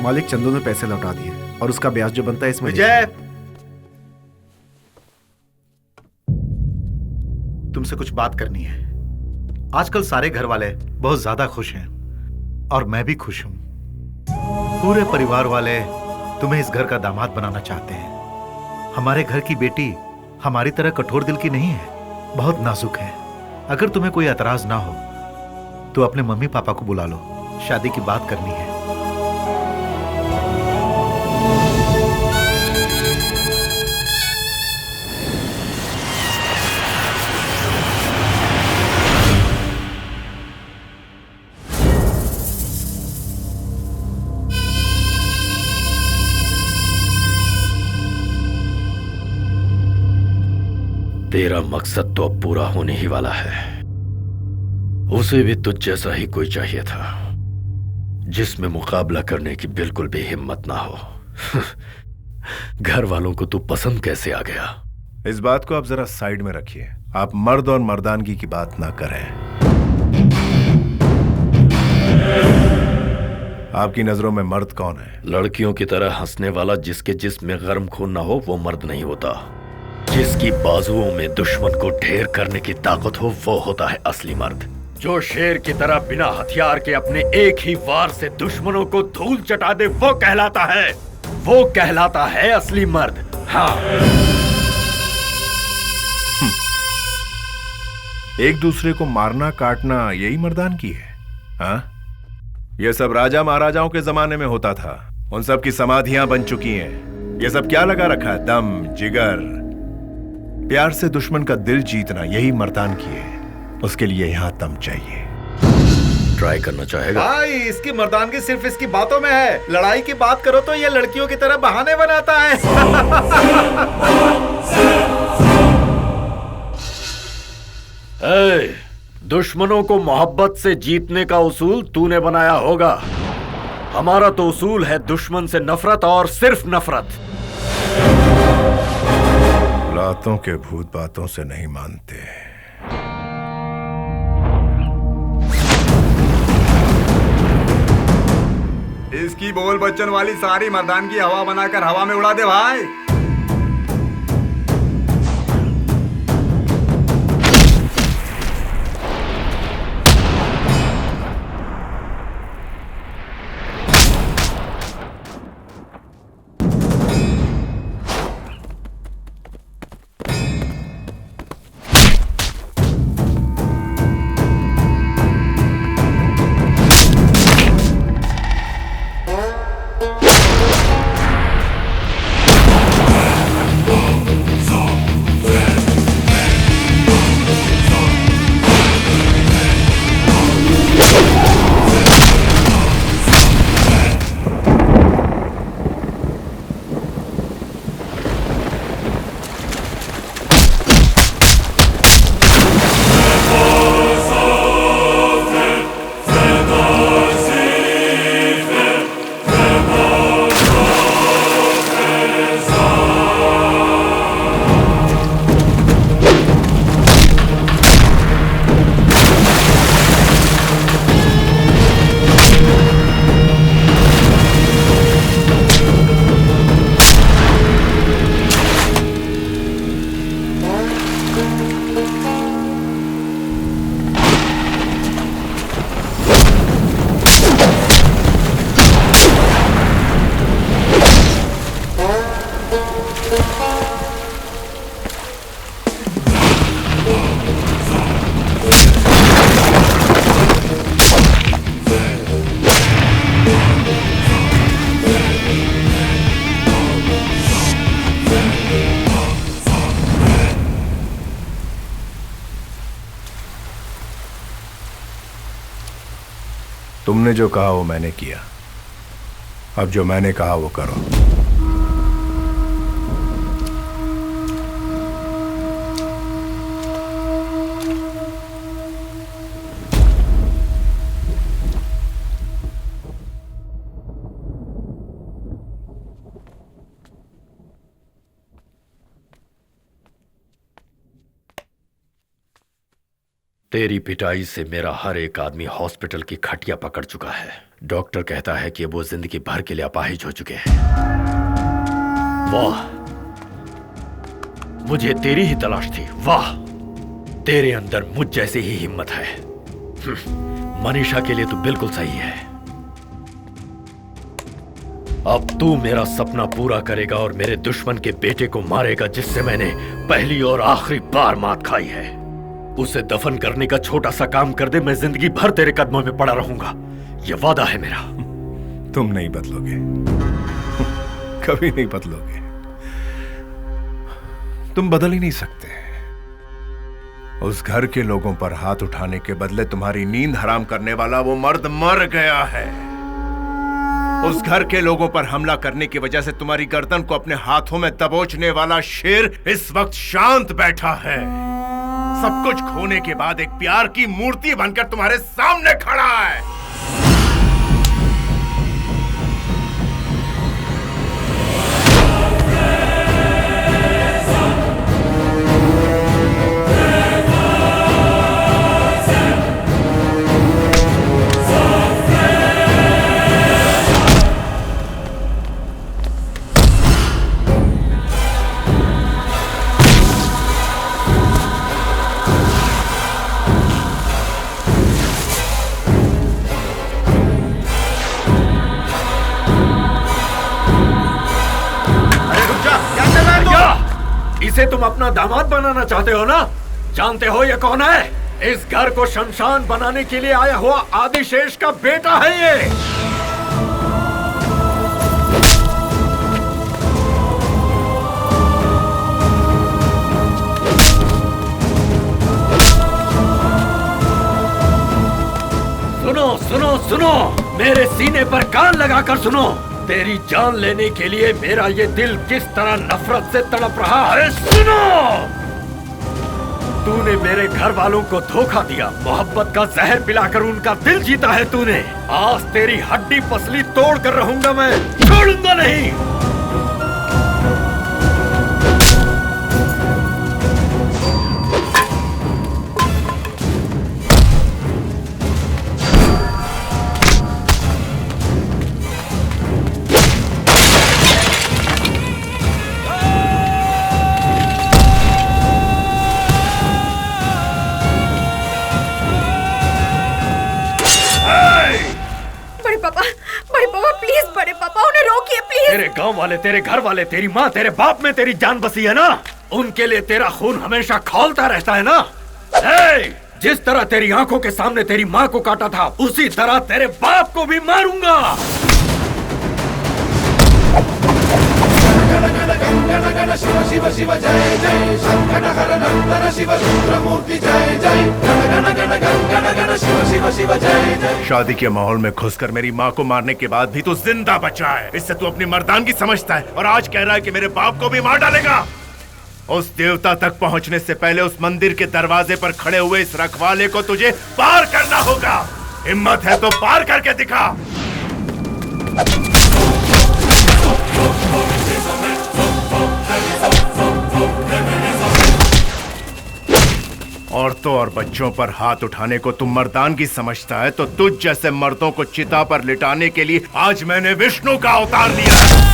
मालिक चंदू ने पैसे लौटा दिए और उसका ब्याज जो बनता है इसमें। विजय, तुमसे कुछ बात करनी है। आजकल सारे घर वाले बहुत ज्यादा खुश हैं और मैं भी खुश हूं। पूरे परिवार वाले तुम्हें इस घर का दामाद बनाना चाहते हैं। हमारे घर की बेटी हमारी तरह कठोर दिल की नहीं है, बहुत नाजुक है। अगर तुम्हें कोई एतराज ना हो तो अपने मम्मी पापा को बुला लो, शादी की बात करनी है। तेरा मकसद तो अब पूरा होने ही वाला है। उसे भी तुझ जैसा ही कोई चाहिए था, जिसमें मुकाबला करने की बिल्कुल भी हिम्मत ना हो। घर वालों को तू पसंद कैसे आ गया? इस बात को आप जरा साइड में रखिए। आप मर्द और मर्दानगी की बात ना करें। आपकी नजरों में मर्द कौन है? लड़कियों की तरह हंसने वाला, जिसके जिस्म में गर्म खून ना हो, वो मर्द नहीं होता। जिसकी बाजुओं में दुश्मन को ढेर करने की ताकत हो, वो होता है असली मर्द। जो शेर की तरह बिना हथियार के अपने एक ही वार से दुश्मनों को धूल चटा दे, वो कहलाता है, वो कहलाता है असली मर्द। हाँ, एक दूसरे को मारना काटना यही मर्दान की है? हाँ, ये सब राजा महाराजाओं के जमाने में होता था। उन सब की समाधियां बन चुकी हैं। ये सब क्या लगा रखा है? दम, जिगर, प्यार से दुश्मन का दिल जीतना, यही मर्दान की है। उसके लिए यहां दम चाहिए। ट्राई करना चाहेगा? भाई, इसकी मर्दानगी सिर्फ इसकी बातों में है। लड़ाई की बात करो तो ये लड़कियों की तरह बहाने बनाता है। दुश्मनों को मोहब्बत से जीतने का उसूल तूने बनाया होगा। हमारा तो उसूल है दुश्मन से नफरत और सिर्फ नफरत। लातों के भूत बातों से नहीं मानते। इसकी बोल बच्चन वाली सारी मर्दान की हवा बनाकर हवा में उड़ा दे भाई। तुमने जो कहा वो मैंने किया। अब जो मैंने कहा वो करो। तेरी पिटाई से मेरा हर एक आदमी हॉस्पिटल की खटिया पकड़ चुका है। डॉक्टर कहता है कि वो जिंदगी भर के लिए अपाहिज हो चुके हैं। वाह, मुझे तेरी ही तलाश थी। वाह, तेरे अंदर मुझ जैसी ही हिम्मत है। मनीषा के लिए तू बिल्कुल सही है। अब तू मेरा सपना पूरा करेगा और मेरे दुश्मन के बेटे को मारेगा, जिससे मैंने पहली और आखिरी बार मात खाई है। उसे दफन करने का छोटा सा काम कर दे, मैं जिंदगी भर तेरे कदमों में पड़ा रहूंगा। यह वादा है मेरा। तुम नहीं बदलोगे, कभी नहीं बदलोगे। तुम बदल ही नहीं सकते। उस घर के लोगों पर हाथ उठाने के बदले तुम्हारी नींद हराम करने वाला वो मर्द मर गया है। उस घर के लोगों पर हमला करने की वजह से तुम्हारी गर्दन को अपने हाथों में दबोचने वाला शेर इस वक्त शांत बैठा है। सब कुछ खोने के बाद एक प्यार की मूर्ति बनकर तुम्हारे सामने खड़ा है। इसे तुम अपना दामाद बनाना चाहते हो ना? जानते हो ये कौन है? इस घर को शमशान बनाने के लिए आया हुआ आदिशेष का बेटा है ये। सुनो सुनो सुनो, मेरे सीने पर कान लगाकर सुनो। तेरी जान लेने के लिए मेरा ये दिल किस तरह नफरत से तड़प रहा है, सुनो। तूने मेरे घर वालों को धोखा दिया, मोहब्बत का जहर पिलाकर उनका दिल जीता है तूने। आज तेरी हड्डी पसली तोड़ कर रहूंगा मैं, छोड़ूंगा नहीं। तेरे गांव वाले, तेरे घर वाले, तेरी माँ, तेरे बाप में तेरी जान बसी है ना, उनके लिए तेरा खून हमेशा खौलता रहता है ना। जिस तरह तेरी आंखों के सामने तेरी माँ को काटा था, उसी तरह तेरे बाप को भी मारूंगा। शादी के माहौल में घुसकर मेरी माँ को मारने के बाद भी तू जिंदा बचा है। इससे तू अपनी मर्दानगी समझता है और आज कह रहा है कि मेरे बाप को भी मार डालेगा। उस देवता तक पहुंचने से पहले उस मंदिर के दरवाजे पर खड़े हुए इस रखवाले को तुझे पार करना होगा। हिम्मत है तो पार करके दिखा। औरतों और बच्चों पर हाथ उठाने को तुम मर्दानगी समझता है, तो तुझ जैसे मर्दों को चिता पर लिटाने के लिए आज मैंने विष्णु का अवतार लिया।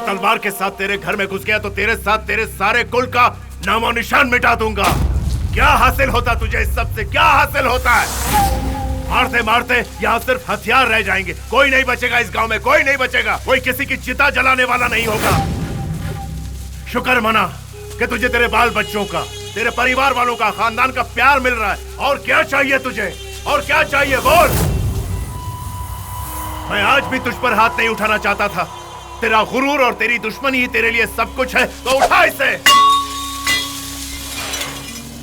तलवार के साथ तेरे घर में घुस गया तो तेरे साथ तेरे सारे कुल का नामो निशान मिटा दूंगा। क्या हासिल होता तुझे इस सब से? क्या हासिल होता है? मारते मारते यहाँ सिर्फ हथियार रह जाएंगे, कोई नहीं बचेगा इस गांव में, कोई नहीं बचेगा, कोई किसी की चिता जलाने वाला नहीं होगा। शुक्र मना कि तुझे तेरे बाल बच्चों का, तेरे परिवार वालों का, खानदान का प्यार मिल रहा है। और क्या चाहिए तुझे? और क्या चाहिए बोल? मैं आज भी तुझ पर हाथ नहीं उठाना चाहता था। तेरा गुरूर और तेरी दुश्मनी ही तेरे लिए सब कुछ है, तो उठा इसे,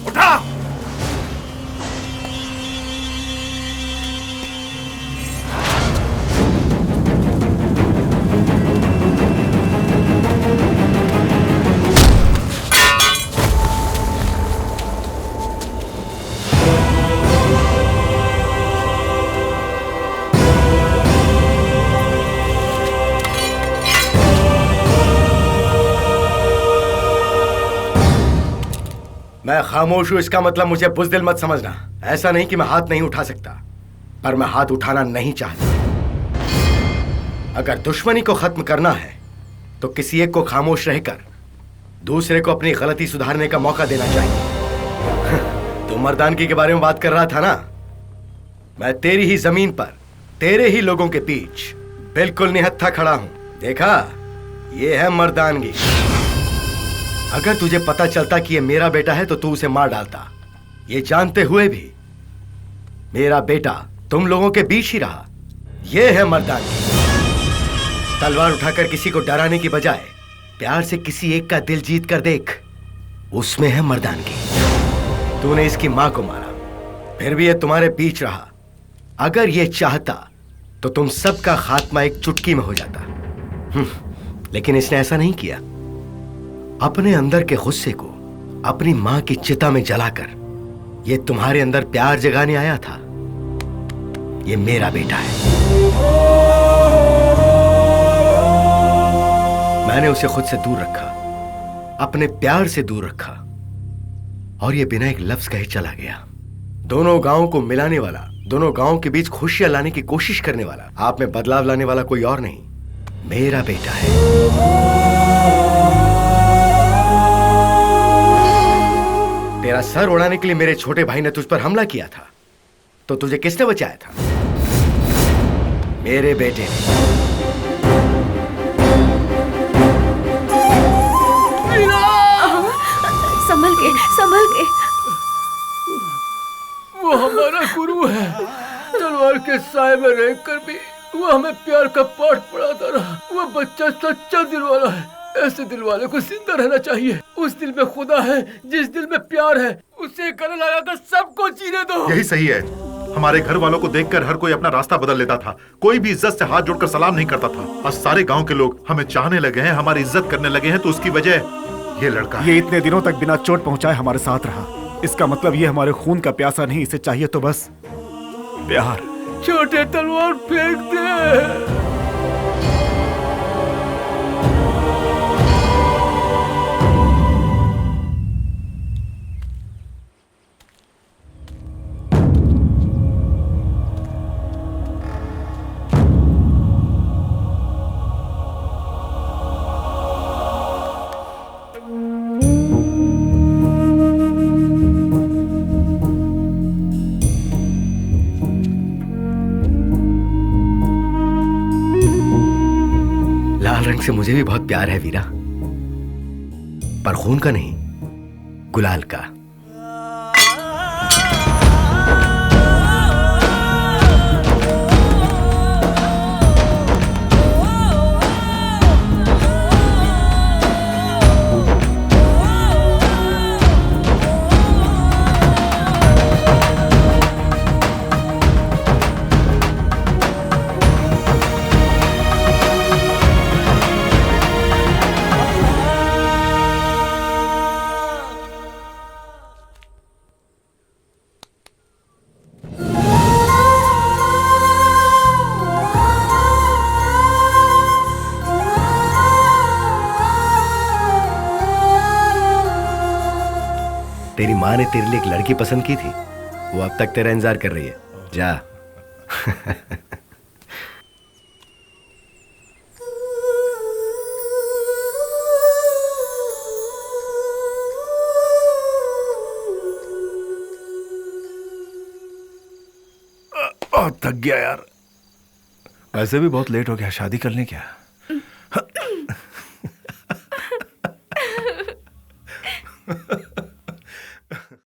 उठा। मैं खामोश हूं, इसका मतलब मुझे बुज़दिल मत समझना। ऐसा नहीं कि मैं हाथ नहीं उठा सकता, पर मैं हाथ उठाना नहीं चाहता। अगर दुश्मनी को खत्म करना है तो किसी एक को खामोश रहकर दूसरे को अपनी गलती सुधारने का मौका देना चाहिए। तो मर्दानगी के बारे में बात कर रहा था ना, मैं तेरी ही जमीन पर तेरे ही लोगों के बीच बिल्कुल निहत्था खड़ा हूं। देखा, ये है मर्दानगी। अगर तुझे पता चलता कि ये मेरा बेटा है तो तू उसे मार डालता। ये जानते हुए भी मेरा बेटा तुम लोगों के बीच ही रहा। ये है मर्दानगी। तलवार उठाकर किसी को डराने की बजाय प्यार से किसी एक का दिल जीत कर देख, उसमें है मर्दानगी। तूने इसकी मां को मारा, फिर भी ये तुम्हारे बीच रहा। अगर ये चाहता तो तुम सबका खात्मा एक चुटकी में हो जाता। लेकिन इसने ऐसा नहीं किया। अपने अंदर के गुस्से को अपनी मां की चिता में जलाकर ये तुम्हारे अंदर प्यार जगाने आया था। ये मेरा बेटा है। मैंने उसे खुद से दूर रखा, अपने प्यार से दूर रखा, और ये बिना एक लफ्ज कहे चला गया। दोनों गांवों को मिलाने वाला, दोनों गांवों के बीच खुशियां लाने की कोशिश करने वाला, आप में बदलाव लाने वाला कोई और नहीं, मेरा बेटा है। तेरा सर उड़ाने के लिए मेरे छोटे भाई ने तुझ पर हमला किया था, तो तुझे किसने बचाया था? मेरे बेटे ने। संभल के, संभल के। वो हमारा गुरु है। तलवार के साए में रहकर भी वो हमें प्यार का पाठ पढ़ाता रहा। वो बच्चा सच्चा दिल वाला है। ऐसे दिल वाले को जिंदा रहना चाहिए। उस दिल में खुदा है, जिस दिल में प्यार है, उसे गले लगाकर सबको जीने दो। यही सही है। हमारे घर वालों को देखकर हर कोई अपना रास्ता बदल लेता था। कोई भी इज्जत से हाथ जोड़कर सलाम नहीं करता था। आज सारे गांव के लोग हमें चाहने लगे हैं, हमारी इज्जत करने लगे हैं, तो उसकी वजह ये लड़का है। ये इतने दिनों तक बिना चोट पहुंचाए हमारे साथ रहा। इसका मतलब ये हमारे खून का प्यासा नहीं, इसे चाहिए तो बस प्यार। छोटे तलवार फेंक दे। रंग से मुझे भी बहुत प्यार है वीरा, पर खून का नहीं, गुलाल का। तेरी माँ ने तेरे लिए एक लड़की पसंद की थी, वो अब तक तेरा इंतजार कर रही है। जा। बहुत थक गया यार। वैसे भी बहुत लेट हो गया, शादी कर लें क्या?